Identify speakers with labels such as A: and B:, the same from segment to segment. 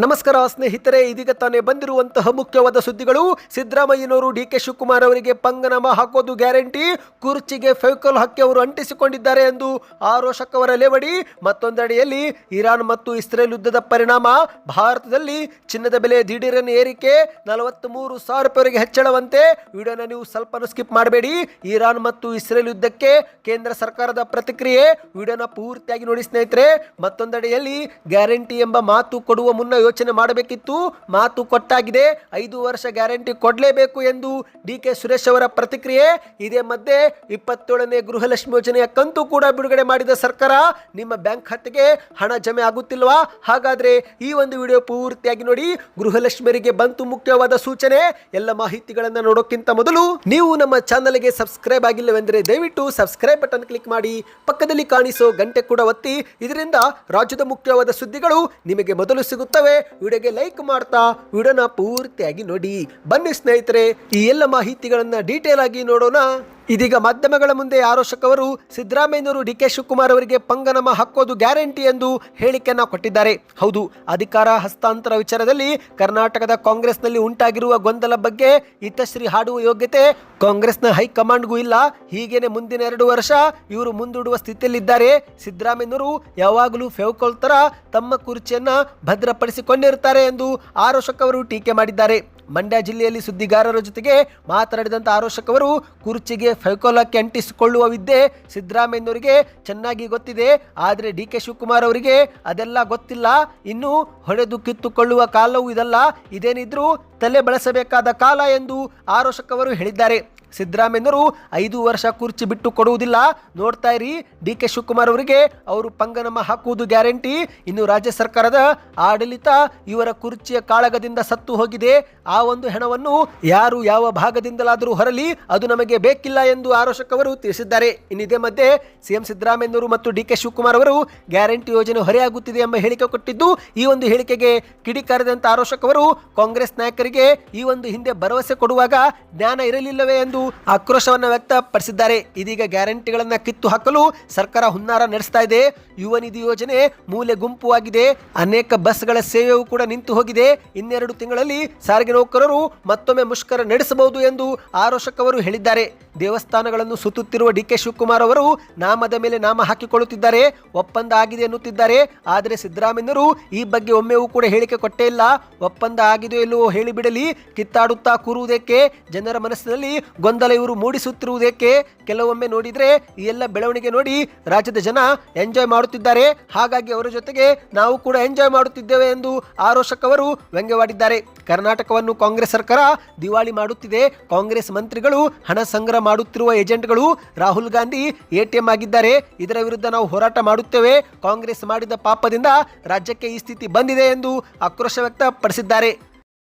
A: ನಮಸ್ಕಾರ ಸ್ನೇಹಿತರೆ, ಇದೀಗ ತಾನೇ ಬಂದಿರುವಂತಹ ಮುಖ್ಯವಾದ ಸುದ್ದಿಗಳು. ಸಿದ್ದರಾಮಯ್ಯನವರು ಡಿಕೆ ಶಿವಕುಮಾರ್ ಅವರಿಗೆ ಪಂಗನಾಮ ಹಾಕೋದು ಗ್ಯಾರಂಟಿ, ಕುರ್ಚಿಗೆ ಫೆವಿಕಾಲ್ ಹಾಕಿ ಅವರು ಅಂಟಿಸಿಕೊಂಡಿದ್ದಾರೆ ಎಂದು ಆರೋಶಕವರ ಲೇವಡಿ. ಮತ್ತೊಂದೆಡೆಯಲ್ಲಿ ಇರಾನ್ ಮತ್ತು ಇಸ್ರೇಲ್ ಯುದ್ಧದ ಪರಿಣಾಮ ಭಾರತದಲ್ಲಿ ಚಿನ್ನದ ಬೆಲೆ ದಿಢೀರನೆ ಏರಿಕೆ, 43,000 ರೂಪಾಯಿವರೆಗೆ ಹೆಚ್ಚಳವಂತೆ. ವಿಡಿಯೋನ ನೀವು ಸ್ವಲ್ಪ ಸ್ಕಿಪ್ ಮಾಡಬೇಡಿ. ಇರಾನ್ ಮತ್ತು ಇಸ್ರೇಲ್ ಯುದ್ಧಕ್ಕೆ ಕೇಂದ್ರ ಸರ್ಕಾರದ ಪ್ರತಿಕ್ರಿಯೆ, ವಿಡಿಯೋನ ಪೂರ್ತಿಯಾಗಿ ನೋಡಿ ಸ್ನೇಹಿತರೆ. ಮತ್ತೊಂದೆಡೆಯಲ್ಲಿ ಗ್ಯಾರಂಟಿ ಎಂಬ ಮಾತು ಕೊಡುವ ಮುನ್ನ ಯೋಚನೆ ಮಾಡಬೇಕಿತ್ತು, ಮಾತು ಕೊಟ್ಟಾಗಿದೆ, 5 ವರ್ಷ ಗ್ಯಾರಂಟಿ ಕೊಡಲೇಬೇಕು ಎಂದು ಡಿಕೆ ಸುರೇಶ್ ಅವರ ಪ್ರತಿಕ್ರಿಯೆ. ಇದೇ ಮಧ್ಯೆ 27ನೇ ಗೃಹಲಕ್ಷ್ಮಿ ಯೋಜನೆಯ ಕಂತು ಕೂಡ ಬಿಡುಗಡೆ ಮಾಡಿದ ಸರ್ಕಾರ. ನಿಮ್ಮ ಬ್ಯಾಂಕ್ ಖಾತೆಗೆ ಹಣ ಜಮೆ ಆಗುತ್ತಿಲ್ವಾ? ಹಾಗಾದ್ರೆ ಈ ಒಂದು ವಿಡಿಯೋ ಪೂರ್ತಿಯಾಗಿ ನೋಡಿ. ಗೃಹಲಕ್ಷ್ಮಿಯರಿಗೆ ಬಂತು ಮುಖ್ಯವಾದ ಸೂಚನೆ. ಎಲ್ಲ ಮಾಹಿತಿಗಳನ್ನ ನೋಡೋಕ್ಕಿಂತ ಮೊದಲು ನೀವು ನಮ್ಮ ಚಾನಲ್ಗೆ ಸಬ್ಸ್ಕ್ರೈಬ್ ಆಗಿಲ್ಲವೆಂದರೆ ದಯವಿಟ್ಟು ಸಬ್ಸ್ಕ್ರೈಬ್ ಬಟನ್ ಕ್ಲಿಕ್ ಮಾಡಿ, ಪಕ್ಕದಲ್ಲಿ ಕಾಣಿಸೋ ಗಂಟೆ ಕೂಡ ಒತ್ತಿ. ಇದರಿಂದ ರಾಜ್ಯದ ಮುಖ್ಯವಾದ ಸುದ್ದಿಗಳು ನಿಮಗೆ ಮೊದಲು ಸಿಗುತ್ತವೆ. ವಿಡಿಯೋಗೆ ಲೈಕ್ ಮಾಡ್ತಾ ವಿಡಿಯೋನ ಪೂರ್ತಿಯಾಗಿ ನೋಡಿ. ಬನ್ನಿ ಸ್ನೇಹಿತರೆ, ಈ ಎಲ್ಲ ಮಾಹಿತಿಗಳನ್ನ ಡೀಟೇಲ್ ಆಗಿ ನೋಡೋಣ. ಇದೀಗ ಮಾಧ್ಯಮಗಳ ಮುಂದೆ ಆರೋಶಕವರು ಸಿದ್ದರಾಮಯ್ಯನವರು ಡಿಕೆ ಶಿವಕುಮಾರ್ ಅವರಿಗೆ ಪಂಗನಾಮ ಹಾಕೋದು ಗ್ಯಾರಂಟಿ ಎಂದು ಹೇಳಿಕೆಯನ್ನ ಕೊಟ್ಟಿದ್ದಾರೆ. ಹೌದು, ಅಧಿಕಾರ ಹಸ್ತಾಂತರ ವಿಚಾರದಲ್ಲಿ ಕರ್ನಾಟಕದ ಕಾಂಗ್ರೆಸ್ನಲ್ಲಿ ಉಂಟಾಗಿರುವ ಗೊಂದಲ ಬಗ್ಗೆ ಹಿತಶ್ರೀ ಹಾಡುವ ಯೋಗ್ಯತೆ ಕಾಂಗ್ರೆಸ್ನ ಹೈಕಮಾಂಡ್ಗೂ ಇಲ್ಲ. ಹೀಗೇನೆ ಮುಂದಿನ 2 ವರ್ಷ ಇವರು ಮುಂದೂಡುವ ಸ್ಥಿತಿಯಲ್ಲಿದ್ದಾರೆ. ಸಿದ್ದರಾಮಯ್ಯನವರು ಯಾವಾಗಲೂ ಫೆವಿಕಾಲ್ ತರ ತಮ್ಮ ಕುರ್ಚಿಯನ್ನ ಭದ್ರಪಡಿಸಿಕೊಂಡಿರುತ್ತಾರೆ ಎಂದು ಆರೋಶಕವರು ಟೀಕೆ ಮಾಡಿದ್ದಾರೆ. ಮಂಡ್ಯ ಜಿಲ್ಲೆಯಲ್ಲಿ ಸುದ್ದಿಗಾರರ ಜೊತೆಗೆ ಮಾತನಾಡಿದಂಥ ಆರೋಶಕವರು, ಕುರ್ಚಿಗೆ ಫೆವಿಕಾಲ್ ಹಾಕಿ ಅಂಟಿಸಿಕೊಳ್ಳುವ ವಿದ್ಯೆ ಸಿದ್ದರಾಮಯ್ಯನವರಿಗೆ ಚೆನ್ನಾಗಿ ಗೊತ್ತಿದೆ, ಆದರೆ ಡಿಕೆ ಶಿವಕುಮಾರ್ ಅವರಿಗೆ ಅದೆಲ್ಲ ಗೊತ್ತಿಲ್ಲ. ಇನ್ನು ಹೊಡೆದು ಕಿತ್ತುಕೊಳ್ಳುವ ಕಾಲವೂ ಇದಲ್ಲ, ಇದೇನಿದ್ರೂ ತಲೆ ಬಳಸಬೇಕಾದ ಕಾಲ ಎಂದು ಆರೋಶಕವರು ಹೇಳಿದ್ದಾರೆ. ಸಿದ್ದರಾಮಯ್ಯನವರು 5 ವರ್ಷ ಕುರ್ಚಿ ಬಿಟ್ಟು ಕೊಡುವುದಿಲ್ಲ, ನೋಡ್ತಾ ಇರಿ. ಡಿಕೆ ಶಿವಕುಮಾರ್ ಅವರಿಗೆ ಅವರು ಪಂಗನಾಮ ಹಾಕುವುದು ಗ್ಯಾರಂಟಿ. ಇನ್ನು ರಾಜ್ಯ ಸರ್ಕಾರದ ಆಡಳಿತ ಇವರ ಕುರ್ಚಿಯ ಕಾಳಗದಿಂದ ಸತ್ತು ಹೋಗಿದೆ. ಆ ಒಂದು ಹೆಣವನ್ನು ಯಾರು ಯಾವ ಭಾಗದಿಂದಲಾದರೂ ಹೊರಲಿ, ಅದು ನಮಗೆ ಬೇಕಿಲ್ಲ ಎಂದು ಆರೋಶಕವರು ತಿಳಿಸಿದ್ದಾರೆ. ಇನ್ನಿದೇ ಮಧ್ಯೆ ಸಿಎಂ ಸಿದ್ದರಾಮಯ್ಯನವರು ಮತ್ತು ಡಿಕೆ ಶಿವಕುಮಾರ್ ಅವರು ಗ್ಯಾರಂಟಿ ಯೋಜನೆ ಹೊರೆಯಾಗುತ್ತಿದೆ ಎಂಬ ಹೇಳಿಕೆ ಕೊಟ್ಟಿದ್ದು, ಈ ಒಂದು ಹೇಳಿಕೆಗೆ ಕಿಡಿಕಾರದಂತ ಆರೋಶಕವರು ಕಾಂಗ್ರೆಸ್ ನಾಯಕರಿಗೆ ಈ ಒಂದು ಹಿಂದೆ ಭರವಸೆ ಕೊಡುವಾಗ ಜ್ಞಾನ ಇರಲಿಲ್ಲವೇ ಎಂದು ಆಕ್ರೋಶವನ್ನು ವ್ಯಕ್ತಪಡಿಸಿದ್ದಾರೆ. ಇದೀಗ ಗ್ಯಾರಂಟಿಗಳನ್ನ ಕಿತ್ತು ಹಾಕಲು ಸರ್ಕಾರ ಹುನ್ನಾರ ನಡೆಸ್ತಾ ಇದೆ. ಯುವ ನಿಧಿ ಯೋಜನೆ ಮೂಲೆ ಗುಂಪು ಆಗಿದೆ. ಅನೇಕ ಬಸ್ಗಳ ಸೇವೆಯೂ ಕೂಡ ನಿಂತು ಹೋಗಿದೆ. 2 ತಿಂಗಳಲ್ಲಿ ಸಾರಿಗೆ ನೌಕರರು ಮತ್ತೊಮ್ಮೆ ಮುಷ್ಕರ ನಡೆಸಬಹುದು ಎಂದು ಆರೋಶಕವರು ಹೇಳಿದ್ದಾರೆ. ದೇವಸ್ಥಾನಗಳನ್ನು ಸುತ್ತುತ್ತಿರುವ ಡಿಕೆ ಶಿವಕುಮಾರ್ ಅವರು ನಾಮದ ಮೇಲೆ ನಾಮ ಹಾಕಿಕೊಳ್ಳುತ್ತಿದ್ದಾರೆ, ಒಪ್ಪಂದ ಆಗಿದೆ ಎನ್ನುತ್ತಿದ್ದಾರೆ. ಆದರೆ ಸಿದ್ದರಾಮಯ್ಯನವರು ಈ ಬಗ್ಗೆ ಒಮ್ಮೆಯೂ ಕೂಡ ಹೇಳಿಕೆ ಕೊಟ್ಟೇ ಇಲ್ಲ. ಒಪ್ಪಂದ ಆಗಿದೆ ಇಲ್ಲವೋ ಹೇಳಿಬಿಡಲಿ, ಕಿತ್ತಾಡುತ್ತಾ ಕೂರುವುದಕ್ಕೆ, ಜನರ ಮನಸ್ಸಿನಲ್ಲಿ ಗೊಂದಲ ಇವರು ಮೂಡಿಸುತ್ತಿರುವುದಕ್ಕೆ. ಕೆಲವೊಮ್ಮೆ ನೋಡಿದ್ರೆ ಈ ಎಲ್ಲ ಬೆಳವಣಿಗೆ ನೋಡಿ ರಾಜ್ಯದ ಜನ ಎಂಜಾಯ್ ಮಾಡುತ್ತಿದ್ದಾರೆ, ಹಾಗಾಗಿ ಅವರ ಜೊತೆಗೆ ನಾವು ಕೂಡ ಎಂಜಾಯ್ ಮಾಡುತ್ತಿದ್ದೇವೆ ಎಂದು ಆರೋಶಕವರು ವ್ಯಂಗ್ಯವಾಡಿದ್ದಾರೆ. ಕರ್ನಾಟಕವನ್ನು ಕಾಂಗ್ರೆಸ್ ಸರ್ಕಾರ ದಿವಾಳಿ ಮಾಡುತ್ತಿದೆ. ಕಾಂಗ್ರೆಸ್ ಮಂತ್ರಿಗಳು ಹಣ ಸಂಗ್ರಹ ಮಾಡುತ್ತಿರುವ ಏಜೆಂಟ್ಗಳು ರಾಹುಲ್ ಗಾಂಧಿ ಎಟಿಎಂ ಆಗಿದ್ದಾರೆ. ಇದರ ವಿರುದ್ಧ ನಾವು ಹೋರಾಟ ಮಾಡುತ್ತೇವೆ. ಕಾಂಗ್ರೆಸ್ ಮಾಡಿದ ಪಾಪದಿಂದ ರಾಜ್ಯಕ್ಕೆ ಈ ಸ್ಥಿತಿ ಬಂದಿದೆ ಎಂದು ಆಕ್ರೋಶ ವ್ಯಕ್ತಪಡಿಸಿದ್ದಾರೆ.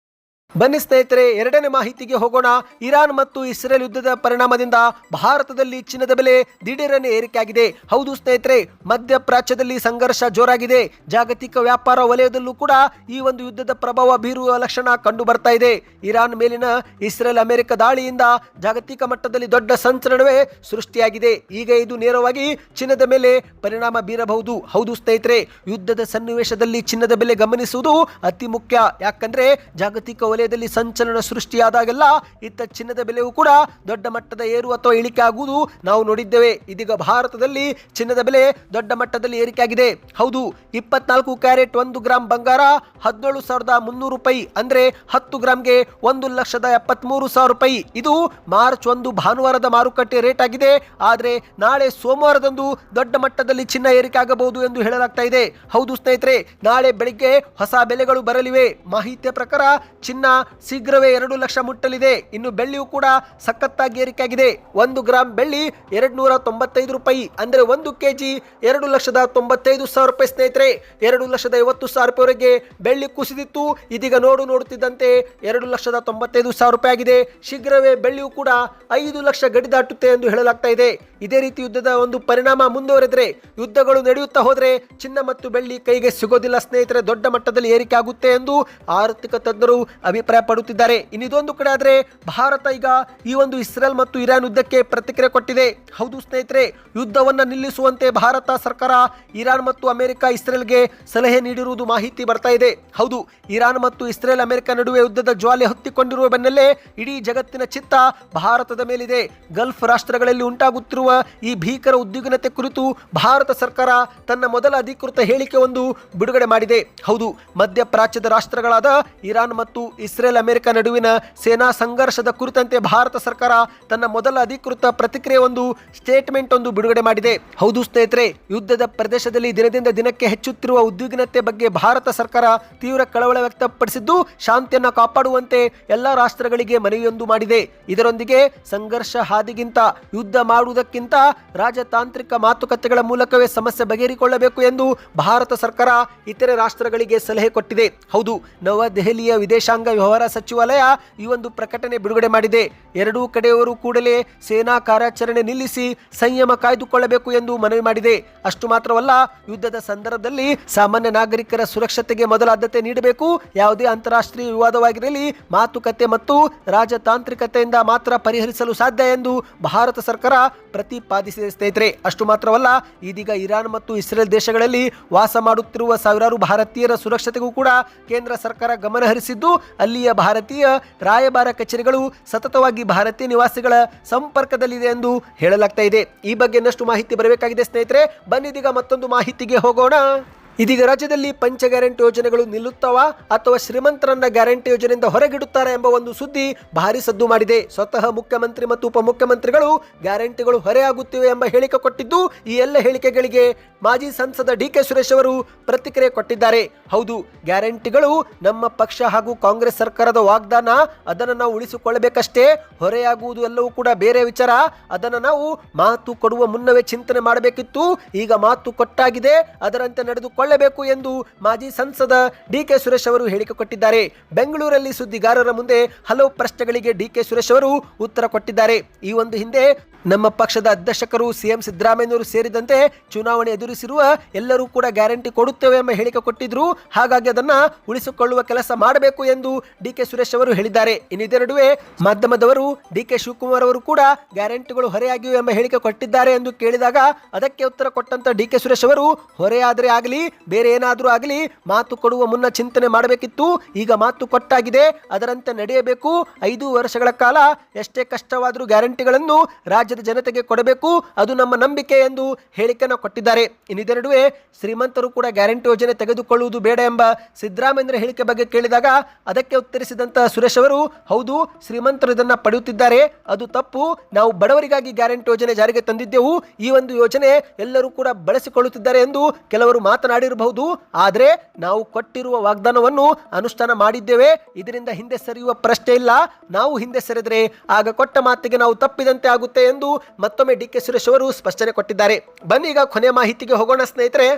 A: ಬನ್ನಿ ಸ್ನೇಹಿತರೆ, 2ನೇ ಮಾಹಿತಿಗೆ ಹೋಗೋಣ. ಇರಾನ್ ಮತ್ತು ಇಸ್ರೇಲ್ ಯುದ್ಧದ ಪರಿಣಾಮದಿಂದ ಭಾರತದಲ್ಲಿ ಚಿನ್ನದ ಬೆಲೆ ದಿಢೀರನೆ ಏರಿಕೆಯಾಗಿದೆ. ಹೌದು ಸ್ನೇಹಿತರೆ, ಮಧ್ಯಪ್ರಾಚ್ಯದಲ್ಲಿ ಸಂಘರ್ಷ ಜೋರಾಗಿದೆ. ಜಾಗತಿಕ ವ್ಯಾಪಾರ ವಲಯದಲ್ಲೂ ಕೂಡ ಈ ಒಂದು ಯುದ್ಧದ ಪ್ರಭಾವ ಬೀರುವ ಲಕ್ಷಣ ಕಂಡು ಬರ್ತಾ ಇದೆ. ಇರಾನ್ ಮೇಲಿನ ಇಸ್ರೇಲ್ ಅಮೆರಿಕ ದಾಳಿಯಿಂದ ಜಾಗತಿಕ ಮಟ್ಟದಲ್ಲಿ ದೊಡ್ಡ ಸಂಚಲನವೇ ಸೃಷ್ಟಿಯಾಗಿದೆ. ಈಗ ಇದು ನೇರವಾಗಿ ಚಿನ್ನದ ಮೇಲೆ ಪರಿಣಾಮ ಬೀರಬಹುದು. ಹೌದು ಸ್ನೇಹಿತರೆ, ಯುದ್ಧದ ಸನ್ನಿವೇಶದಲ್ಲಿ ಚಿನ್ನದ ಬೆಲೆ ಗಮನಿಸುವುದು ಅತಿ ಮುಖ್ಯ. ಯಾಕಂದ್ರೆ ಜಾಗತಿಕ ವಲಯದಲ್ಲಿ ಸಂಚಲನ ಸೃಷ್ಟಿಯಾದಾಗೆಲ್ಲ ಇತ್ತ ಚಿನ್ನದ ಬೆಲೆಯೂ ಕೂಡ ದೊಡ್ಡ ಮಟ್ಟದ ಏರು ಅಥವಾ ಇಳಿಕೆ ಆಗುವುದು ನಾವು ನೋಡಿದ್ದೇವೆ. ಇದೀಗ ಭಾರತದಲ್ಲಿ ಚಿನ್ನದ ಬೆಲೆ ದೊಡ್ಡ ಮಟ್ಟದಲ್ಲಿ ಏರಿಕೆಯಾಗಿದೆ. ಹೌದು, 24 ಕ್ಯಾರೆಟ್ 1 ಗ್ರಾಂ ಬಂಗಾರ 17,300 ರೂಪಾಯಿ, ಅಂದ್ರೆ 10 ಗ್ರಾಂಗೆ 1,73,000 ರೂಪಾಯಿ. ಇದು ಮಾರ್ಚ್ 1 ಭಾನುವಾರದ ಮಾರುಕಟ್ಟೆ ರೇಟ್ ಆಗಿದೆ. ಆದರೆ ನಾಳೆ ಸೋಮವಾರದಂದು ದೊಡ್ಡ ಮಟ್ಟದಲ್ಲಿ ಚಿನ್ನ ಏರಿಕೆ ಆಗಬಹುದು ಎಂದು ಹೇಳಲಾಗ್ತಾ ಇದೆ. ಹೌದು ಸ್ನೇಹಿತರೆ, ನಾಳೆ ಬೆಳಿಗ್ಗೆ ಹೊಸ ಬೆಲೆಗಳು ಬರಲಿವೆ. ಮಾಹಿತಿಯ ಪ್ರಕಾರ ಚಿನ್ನ ಶೀಘ್ರವೇ 2 ಲಕ್ಷ ಮುಟ್ಟಲಿದೆ. ಇನ್ನು ಬೆಳ್ಳಿಯೂ ಕೂಡ ಸಖತ್ತಾಗಿ ಏರಿಕೆಯಾಗಿದೆ. 1 ಗ್ರಾಂ ಬೆಳ್ಳಿ 295 ರೂಪಾಯಿ, ಅಂದ್ರೆ 1 ಕೆಜಿ 2,95,000 ರೂಪಾಯಿ ಸ್ನೇಹಿತರೆ. 2,50,000 ರೂಪಾಯಿವರೆಗೆ ಬೆಳ್ಳಿ ಕುಸಿದಿತ್ತು. ಇದೀಗ ನೋಡುತ್ತಿದ್ದಂತೆ 2,95,000 ರೂಪಾಯಿ ಆಗಿದೆ. ಶೀಘ್ರವೇ ಬೆಳ್ಳಿಯೂ ಕೂಡ 5 ಲಕ್ಷ ಗಡಿ ದಾಟುತ್ತೆ ಎಂದು ಹೇಳಲಾಗ್ತಾ ಇದೆ. ಇದೇ ರೀತಿ ಯುದ್ಧದ ಒಂದು ಪರಿಣಾಮ ಮುಂದುವರೆದರೆ, ಯುದ್ಧಗಳು ನಡೆಯುತ್ತಾ ಹೋದರೆ ಚಿನ್ನ ಮತ್ತು ಬೆಳ್ಳಿ ಕೈಗೆ ಸಿಗೋದಿಲ್ಲ ಸ್ನೇಹಿತರೆ, ದೊಡ್ಡ ಮಟ್ಟದಲ್ಲಿ ಏರಿಕೆ ಆಗುತ್ತೆ ಎಂದು ಆರ್ಥಿಕ ತಜ್ಞರು ಅಭಿಪ್ರಾಯ ಪಡುತ್ತಿದ್ದಾರೆ. ಇನ್ನಿದೊಂದು ಕಡೆ ಆದರೆ ಭಾರತ ಈಗ ಈ ಒಂದು ಇಸ್ರೇಲ್ ಮತ್ತು ಇರಾನ್ ಯುದ್ಧಕ್ಕೆ ಪ್ರತಿಕ್ರಿಯೆ ಕೊಟ್ಟಿದೆ. ಹೌದು ಸ್ನೇಹಿತರೆ, ಯುದ್ಧವನ್ನು ನಿಲ್ಲಿಸುವಂತೆ ಭಾರತ ಸರ್ಕಾರ ಇರಾನ್ ಮತ್ತು ಅಮೆರಿಕ ಇಸ್ರೇಲ್ಗೆ ಸಲಹೆ ನೀಡಿರುವುದು ಮಾಹಿತಿ ಬರ್ತಾ ಇದೆ. ಹೌದು, ಇರಾನ್ ಮತ್ತು ಇಸ್ರೇಲ್ ಅಮೆರಿಕ ನಡುವೆ ಯುದ್ಧದ ಜ್ವಾಲೆ ಹೊತ್ತಿಕೊಂಡಿರುವ ಬೆನ್ನಲ್ಲೇ ಇಡೀ ಜಗತ್ತಿನ ಚಿತ್ತ ಭಾರತದ ಮೇಲಿದೆ. ಗಲ್ಫ್ ರಾಷ್ಟ್ರಗಳಲ್ಲಿ ಉಂಟಾಗುತ್ತಿರುವ ಈ ಭೀಕರ ಉದ್ವಿಗ್ನತೆ ಕುರಿತು ಭಾರತ ಸರ್ಕಾರ ತನ್ನ ಮೊದಲ ಅಧಿಕೃತ ಹೇಳಿಕೆ ಒಂದು ಬಿಡುಗಡೆ ಮಾಡಿದೆ. ಹೌದು, ಮಧ್ಯಪ್ರಾಚ್ಯದ ರಾಷ್ಟ್ರಗಳಾದ ಇರಾನ್ ಮತ್ತು ಇಸ್ರೇಲ್ ಅಮೆರಿಕ ನಡುವಿನ ಸೇನಾ ಸಂಘರ್ಷದ ಕುರಿತಂತೆ ಭಾರತ ಸರ್ಕಾರ ತನ್ನ ಮೊದಲ ಅಧಿಕೃತ ಪ್ರತಿಕ್ರಿಯೆ ಒಂದು ಸ್ಟೇಟ್ಮೆಂಟ್ ಒಂದು ಬಿಡುಗಡೆ ಮಾಡಿದೆ. ಹೌದು ಸ್ನೇಹಿತರೆ, ಯುದ್ಧದ ಪ್ರದೇಶದಲ್ಲಿ ದಿನದಿಂದ ದಿನಕ್ಕೆ ಹೆಚ್ಚುತ್ತಿರುವ ಉದ್ವಿಗ್ನತೆ ಬಗ್ಗೆ ಭಾರತ ಸರ್ಕಾರ ತೀವ್ರ ಕಳವಳ ವ್ಯಕ್ತಪಡಿಸಿದ್ದು ಶಾಂತಿಯನ್ನು ಕಾಪಾಡುವಂತೆ ಎಲ್ಲ ರಾಷ್ಟ್ರಗಳಿಗೆ ಮನವಿಯೊಂದು ಮಾಡಿದೆ. ಇದರೊಂದಿಗೆ ಸಂಘರ್ಷ ಹಾದಿಗಿಂತ ಯುದ್ಧ ಮಾಡುವುದಕ್ಕಿಂತ ರಾಜತಾಂತ್ರಿಕ ಮಾತುಕತೆಗಳ ಮೂಲಕವೇ ಸಮಸ್ಯೆ ಬಗೆಹರಿಕೊಳ್ಳಬೇಕು ಎಂದು ಭಾರತ ಸರ್ಕಾರ ಇತರೆ ರಾಷ್ಟ್ರಗಳಿಗೆ ಸಲಹೆ ಕೊಟ್ಟಿದೆ. ಹೌದು, ನವದೆಹಲಿಯ ವಿದೇಶಾಂಗ ವ್ಯವಹಾರ ಸಚಿವಾಲಯ ಈ ಒಂದು ಪ್ರಕಟಣೆ ಬಿಡುಗಡೆ ಮಾಡಿದೆ. ಎರಡೂ ಕಡೆಯವರು ಕೂಡಲೇ ಸೇನಾ ಕಾರ್ಯಾಚರಣೆ ನಿಲ್ಲಿಸಿ ಸಂಯಮ ಕಾಯ್ದುಕೊಳ್ಳಬೇಕು ಎಂದು ಮನವಿ ಮಾಡಿದೆ. ಅಷ್ಟು ಮಾತ್ರವಲ್ಲ, ಯುದ್ಧದ ಸಂದರ್ಭದಲ್ಲಿ ಸಾಮಾನ್ಯ ನಾಗರಿಕರ ಸುರಕ್ಷತೆಗೆ ಮೊದಲ ಆದ್ಯತೆ ನೀಡಬೇಕು. ಯಾವುದೇ ಅಂತಾರಾಷ್ಟ್ರೀಯ ವಿವಾದವಾಗಿರಲಿ ಮಾತುಕತೆ ಮತ್ತು ರಾಜತಾಂತ್ರಿಕತೆಯಿಂದ ಮಾತ್ರ ಪರಿಹರಿಸಲು ಸಾಧ್ಯ ಎಂದು ಭಾರತ ಸರ್ಕಾರ ಪ್ರತಿಪಾದಿಸಿದೆ ಸ್ನೇಹಿತರೆ. ಅಷ್ಟು ಮಾತ್ರವಲ್ಲ, ಇದೀಗ ಇರಾನ್ ಮತ್ತು ಇಸ್ರೇಲ್ ದೇಶಗಳಲ್ಲಿ ವಾಸ ಮಾಡುತ್ತಿರುವ ಸಾವಿರಾರು ಭಾರತೀಯರ ಸುರಕ್ಷತೆಗೂ ಕೂಡ ಕೇಂದ್ರ ಸರ್ಕಾರ ಗಮನ ಹರಿಸಿದ್ದು, ಅಲ್ಲಿಯ ಭಾರತೀಯ ರಾಯಭಾರ ಕಚೇರಿಗಳು ಸತತವಾಗಿ ಭಾರತೀಯ ನಿವಾಸಿಗಳ ಸಂಪರ್ಕದಲ್ಲಿದೆ ಎಂದು ಹೇಳಲಾಗ್ತಾ ಇದೆ. ಈ ಬಗ್ಗೆ ಇನ್ನಷ್ಟು ಮಾಹಿತಿ ಬರಬೇಕಾಗಿದೆ ಸ್ನೇಹಿತರೆ. ಬನ್ನಿದೀಗ ಮತ್ತೊಂದು ಮಾಹಿತಿಗೆ ಹೋಗೋಣ. ಇದೀಗ ರಾಜ್ಯದಲ್ಲಿ ಪಂಚ ಗ್ಯಾರಂಟಿ ಯೋಜನೆಗಳು ನಿಲ್ಲುತ್ತವಾ ಅಥವಾ ಶ್ರೀಮಂತರನ್ನ ಗ್ಯಾರಂಟಿ ಯೋಜನೆಯಿಂದ ಹೊರಗಿಡುತ್ತಾರೆ ಎಂಬ ಒಂದು ಸುದ್ದಿ ಭಾರಿ ಸದ್ದು ಮಾಡಿದೆ. ಸ್ವತಃ ಮುಖ್ಯಮಂತ್ರಿ ಮತ್ತು ಉಪಮುಖ್ಯಮಂತ್ರಿಗಳು ಗ್ಯಾರಂಟಿಗಳು ಹೊರೆಯಾಗುತ್ತಿವೆ ಎಂಬ ಹೇಳಿಕೆ ಕೊಟ್ಟಿದ್ದು, ಈ ಎಲ್ಲ ಹೇಳಿಕೆಗಳಿಗೆ ಮಾಜಿ ಸಂಸದ ಡಿ.ಕೆ. ಸುರೇಶ್ ಅವರು ಪ್ರತಿಕ್ರಿಯೆ ಕೊಟ್ಟಿದ್ದಾರೆ. ಹೌದು, ಗ್ಯಾರಂಟಿಗಳು ನಮ್ಮ ಪಕ್ಷ ಹಾಗೂ ಕಾಂಗ್ರೆಸ್ ಸರ್ಕಾರದ ವಾಗ್ದಾನ, ಅದನ್ನು ನಾವು ಉಳಿಸಿಕೊಳ್ಳಬೇಕಷ್ಟೇ. ಹೊರೆಯಾಗುವುದು ಎಲ್ಲವೂ ಕೂಡ ಬೇರೆ ವಿಚಾರ. ಅದನ್ನು ನಾವು ಮಾತು ಕೊಡುವ ಮುನ್ನವೇ ಚಿಂತನೆ ಮಾಡಬೇಕಿತ್ತು. ಈಗ ಮಾತು ಕೊಟ್ಟಾಗಿದೆ, ಅದರಂತೆ ನಡೆದುಕೊಳ್ಳಬೇಕು ಎಂದು ಮಾಜಿ ಸಂಸದ ಡಿ.ಕೆ. ಸುರೇಶ್ ಅವರು ಹೇಳಿಕೆ ಕೊಟ್ಟಿದ್ದಾರೆ. ಬೆಂಗಳೂರಲ್ಲಿ ಸುದ್ದಿಗಾರರ ಮುಂದೆ ಹಲವು ಪ್ರಶ್ನೆಗಳಿಗೆ ಡಿ.ಕೆ. ಸುರೇಶ್ ಅವರು ಉತ್ತರ ಕೊಟ್ಟಿದ್ದಾರೆ. ಈ ಒಂದು ಹಿಂದೆ ನಮ್ಮ ಪಕ್ಷದ ಅಧ್ಯಕ್ಷರು ಸಿಎಂ ಸಿದ್ದರಾಮಯ್ಯನವರು ಸೇರಿದಂತೆ ಚುನಾವಣೆ ಎದುರಿಸಿರುವ ಎಲ್ಲರೂ ಕೂಡ ಗ್ಯಾರಂಟಿ ಕೊಡುತ್ತೇವೆ ಎಂಬ ಹೇಳಿಕೆ ಕೊಟ್ಟಿದ್ರು. ಹಾಗಾಗಿ ಅದನ್ನ ಉಳಿಸಿಕೊಳ್ಳುವ ಕೆಲಸ ಮಾಡಬೇಕು ಎಂದು ಡಿ.ಕೆ. ಸುರೇಶ್ ಅವರು ಹೇಳಿದ್ದಾರೆ. ಇನ್ನಿದೇ ನಡುವೆ ಮಾಧ್ಯಮದವರು ಡಿ.ಕೆ. ಶಿವಕುಮಾರ್ ಅವರು ಕೂಡ ಗ್ಯಾರಂಟಿಗಳು ಹೊರೆಯಾಗಿವೆ ಎಂಬ ಹೇಳಿಕೆ ಕೊಟ್ಟಿದ್ದಾರೆ ಎಂದು ಕೇಳಿದಾಗ ಅದಕ್ಕೆ ಉತ್ತರ ಕೊಟ್ಟಂತ ಡಿ.ಕೆ. ಸುರೇಶ್ ಅವರು, ಹೊರೆಯಾದರೆ ಆಗಲಿ ಬೇರೆ ಏನಾದರೂ ಆಗಲಿ ಮಾತು ಕೊಡುವ ಮುನ್ನ ಚಿಂತನೆ ಮಾಡಬೇಕಿತ್ತು. ಈಗ ಮಾತು ಕೊಟ್ಟಾಗಿದೆ, ಅದರಂತೆ ನಡೆಯಬೇಕು. 5 ವರ್ಷಗಳ ಕಾಲ ಎಷ್ಟೇ ಕಷ್ಟವಾದರೂ ಗ್ಯಾರಂಟಿಗಳನ್ನು ರಾಜ್ಯದ ಜನತೆಗೆ ಕೊಡಬೇಕು, ಅದು ನಮ್ಮ ನಂಬಿಕೆ ಎಂದು ಹೇಳಿಕೆಯನ್ನು ಕೊಟ್ಟಿದ್ದಾರೆ. ಇನ್ನಿದೇ ನಡುವೆ ಶ್ರೀಮಂತರು ಕೂಡ ಗ್ಯಾರಂಟಿ ಯೋಜನೆ ತೆಗೆದುಕೊಳ್ಳುವುದು ಬೇಡ ಎಂಬ ಸಿದ್ದರಾಮಯ್ಯರ ಹೇಳಿಕೆ ಬಗ್ಗೆ ಕೇಳಿದಾಗ ಅದಕ್ಕೆ ಉತ್ತರಿಸಿದಂತ ಸುರೇಶ್ ಅವರು, ಹೌದು, ಶ್ರೀಮಂತರು ಇದನ್ನ ಪಡೆಯುತ್ತಿದ್ದಾರೆ, ಅದು ತಪ್ಪು. ನಾವು ಬಡವರಿಗಾಗಿ ಗ್ಯಾರಂಟಿ ಯೋಜನೆ ಜಾರಿಗೆ ತಂದಿದ್ದೆವು. ಈ ಒಂದು ಯೋಜನೆ ಎಲ್ಲರೂ ಕೂಡ ಬಳಸಿಕೊಳ್ಳುತ್ತಿದ್ದಾರೆ ಎಂದು ಕೆಲವರು ಮಾತನಾಡಿರಬಹುದು. ಆದರೆ ನಾವು ಕೊಟ್ಟಿರುವ ವಾಗ್ದಾನವನ್ನು ಅನುಷ್ಠಾನ ಮಾಡಿದ್ದೇವೆ. ಇದರಿಂದ ಹಿಂದೆ ಸರಿಯುವ ಪ್ರಶ್ನೆ ಇಲ್ಲ. ನಾವು ಹಿಂದೆ ಸರಿದರೆ ಆಗ ಕೊಟ್ಟ ಮಾತಿಗೆ ನಾವು ತಪ್ಪಿದಂತೆ ಆಗುತ್ತೆ ಎಂದು ಮತ್ತೊಮ್ಮೆ ಡಿ.ಕೆ. ಸುರೇಶ್ ಅವರು ಸ್ಪಷ್ಟನೆ ಕೊಟ್ಟಿದ್ದಾರೆ. ಬನ್ನಿ ಈಗ ಕೊನೆಯ ಮಾಹಿತಿಗೆ ಹೋಗೋಣ ಸ್ನೇಹಿತರೆ.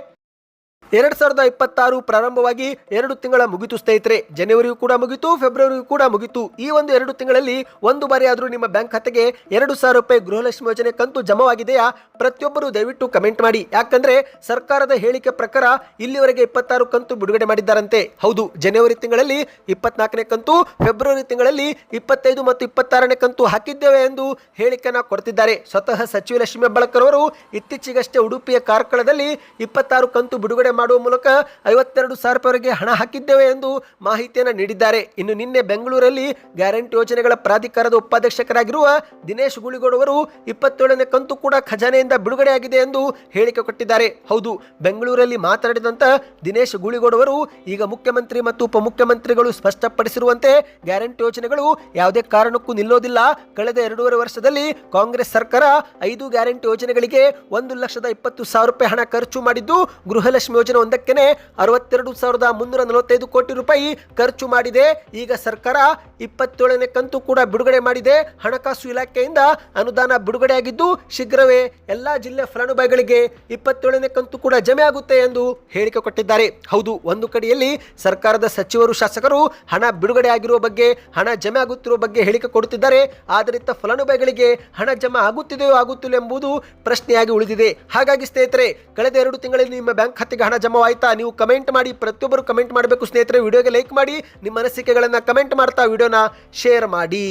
A: 2026 ಪ್ರಾರಂಭವಾಗಿ 2 ತಿಂಗಳ ಮುಗಿತು ಸ್ನೇಹಿತರೆ. ಜನವರಿಯೂ ಕೂಡ ಮುಗಿತು, ಫೆಬ್ರವರಿಯೂ ಕೂಡ ಮುಗಿತು. ಈ ಒಂದು 2 ತಿಂಗಳಲ್ಲಿ ಒಂದು ಬಾರಿ ಆದರೂ ನಿಮ್ಮ ಬ್ಯಾಂಕ್ ಖಾತೆಗೆ 2,000 ರೂಪಾಯಿ ಗೃಹಲಕ್ಷ್ಮಿ ಯೋಜನೆ ಕಂತು ಜಮವಾಗಿದೆಯಾ? ಪ್ರತಿಯೊಬ್ಬರು ದಯವಿಟ್ಟು ಕಮೆಂಟ್ ಮಾಡಿ. ಯಾಕಂದ್ರೆ ಸರ್ಕಾರದ ಹೇಳಿಕೆ ಪ್ರಕಾರ ಇಲ್ಲಿವರೆಗೆ 26 ಕಂತು ಬಿಡುಗಡೆ ಮಾಡಿದ್ದಾರಂತೆ. ಹೌದು, ಜನವರಿ ತಿಂಗಳಲ್ಲಿ 24ನೇ ಕಂತು, ಫೆಬ್ರವರಿ ತಿಂಗಳಲ್ಲಿ 25 ಮತ್ತು 26ನೇ ಕಂತು ಹಾಕಿದ್ದೇವೆ ಎಂದು ಹೇಳಿಕೆಯನ್ನು ಕೊಡ್ತಿದ್ದಾರೆ. ಸ್ವತಃ ಸಚಿವ ಲಕ್ಷ್ಮೀ ಹೆಬ್ಬಾಳ್ಕರ್ ಅವರು ಇತ್ತೀಚೆಗಷ್ಟೇ ಉಡುಪಿಯ ಕಾರ್ಕಳದಲ್ಲಿ 26 ಕಂತು ಬಿಡುಗಡೆ ಮಾಡುವ ಮೂಲಕ 52,000 ರೂಪಾಯಿವರೆಗೆ ಹಣ ಹಾಕಿದ್ದೇವೆ ಎಂದು ಮಾಹಿತಿಯನ್ನು ನೀಡಿದ್ದಾರೆ. ಇನ್ನು ನಿನ್ನೆ ಬೆಂಗಳೂರಲ್ಲಿ ಗ್ಯಾರಂಟಿ ಯೋಜನೆಗಳ ಪ್ರಾಧಿಕಾರದ ಉಪಾಧ್ಯಕ್ಷರಾಗಿರುವ ದಿನೇಶ್ ಗುಳಿಗೋಡ್ ಅವರು 27ನೇ ಕಂತು ಕೂಡ ಖಜಾನೆಯಿಂದ ಬಿಡುಗಡೆಯಾಗಿದೆ ಎಂದು ಹೇಳಿಕೆ ಕೊಟ್ಟಿದ್ದಾರೆ. ಹೌದು, ಬೆಂಗಳೂರಲ್ಲಿ ಮಾತನಾಡಿದಂತ ದಿನೇಶ್ ಗುಳಿಗೋಡ್ ಅವರು ಈಗ ಮುಖ್ಯಮಂತ್ರಿ ಮತ್ತು ಉಪಮುಖ್ಯಮಂತ್ರಿಗಳು ಸ್ಪಷ್ಟಪಡಿಸಿರುವಂತೆ ಗ್ಯಾರಂಟಿ ಯೋಜನೆಗಳು ಯಾವುದೇ ಕಾರಣಕ್ಕೂ ನಿಲ್ಲೋದಿಲ್ಲ. ಕಳೆದ 2.5 ವರ್ಷದಲ್ಲಿ ಕಾಂಗ್ರೆಸ್ ಸರ್ಕಾರ 5 ಗ್ಯಾರಂಟಿ ಯೋಜನೆಗಳಿಗೆ 1,20,000 ರೂಪಾಯಿ ಹಣ ಖರ್ಚು ಮಾಡಿದ್ದು, ಗೃಹಲಕ್ಷ್ಮಿ ಯೋಜನೆ ಒಂದಕ್ಕೆ 62,345 ಕೋಟಿ ರೂಪಾಯಿ ಖರ್ಚು ಮಾಡಿದೆ. ಈಗ ಸರ್ಕಾರ 27ನೇ ಕಂತು ಕೂಡ ಬಿಡುಗಡೆ ಮಾಡಿದೆ. ಹಣಕಾಸು ಇಲಾಖೆಯಿಂದ ಅನುದಾನ ಬಿಡುಗಡೆಯಾಗಿದ್ದು ಶೀಘ್ರವೇ ಎಲ್ಲಾ ಜಿಲ್ಲೆ ಫಲಾನುಭವಿಗಳಿಗೆ 27ನೇ ಕಂತು ಕೂಡ ಜಮೆ ಆಗುತ್ತೆ ಎಂದು ಹೇಳಿಕೆ ಕೊಟ್ಟಿದ್ದಾರೆ. ಹೌದು, ಒಂದು ಕಡೆಯಲ್ಲಿ ಸರ್ಕಾರದ ಸಚಿವರು ಶಾಸಕರು ಹಣ ಬಿಡುಗಡೆ ಆಗಿರುವ ಬಗ್ಗೆ, ಹಣ ಜಮೆ ಆಗುತ್ತಿರುವ ಬಗ್ಗೆ ಹೇಳಿಕೆ ಕೊಡುತ್ತಿದ್ದಾರೆ. ಆದ್ದರಿಂದ ಫಲಾನುಭವಿಗಳಿಗೆ ಹಣ ಜಮೆ ಆಗುತ್ತಿದೆಯೋ ಆಗುತ್ತಿಲ್ಲ ಎಂಬುದು ಪ್ರಶ್ನೆಯಾಗಿ ಉಳಿದಿದೆ. ಹಾಗಾಗಿ ಸ್ನೇಹಿತರೆ, ಕಳೆದ 2 ತಿಂಗಳಲ್ಲಿ ನಿಮ್ಮ ಬ್ಯಾಂಕ್ ಖಾತೆಗೆ ಹಣ ಜಮವಾಯ್ತಾ? ನೀವು ಕಮೆಂಟ್ ಮಾಡಿ, ಪ್ರತಿಯೊಬ್ಬರು ಕಮೆಂಟ್ ಮಾಡಬೇಕು ಸ್ನೇಹಿತರೆ. ವಿಡಿಯೋಗೆ ಲೈಕ್ ಮಾಡಿ, ನಿಮ್ಮ ಅನಿಸಿಕೆಗಳನ್ನು ಕಮೆಂಟ್ ಮಾಡ್ತಾ ವಿಡಿಯೋನ ಶೇರ್ ಮಾಡಿ.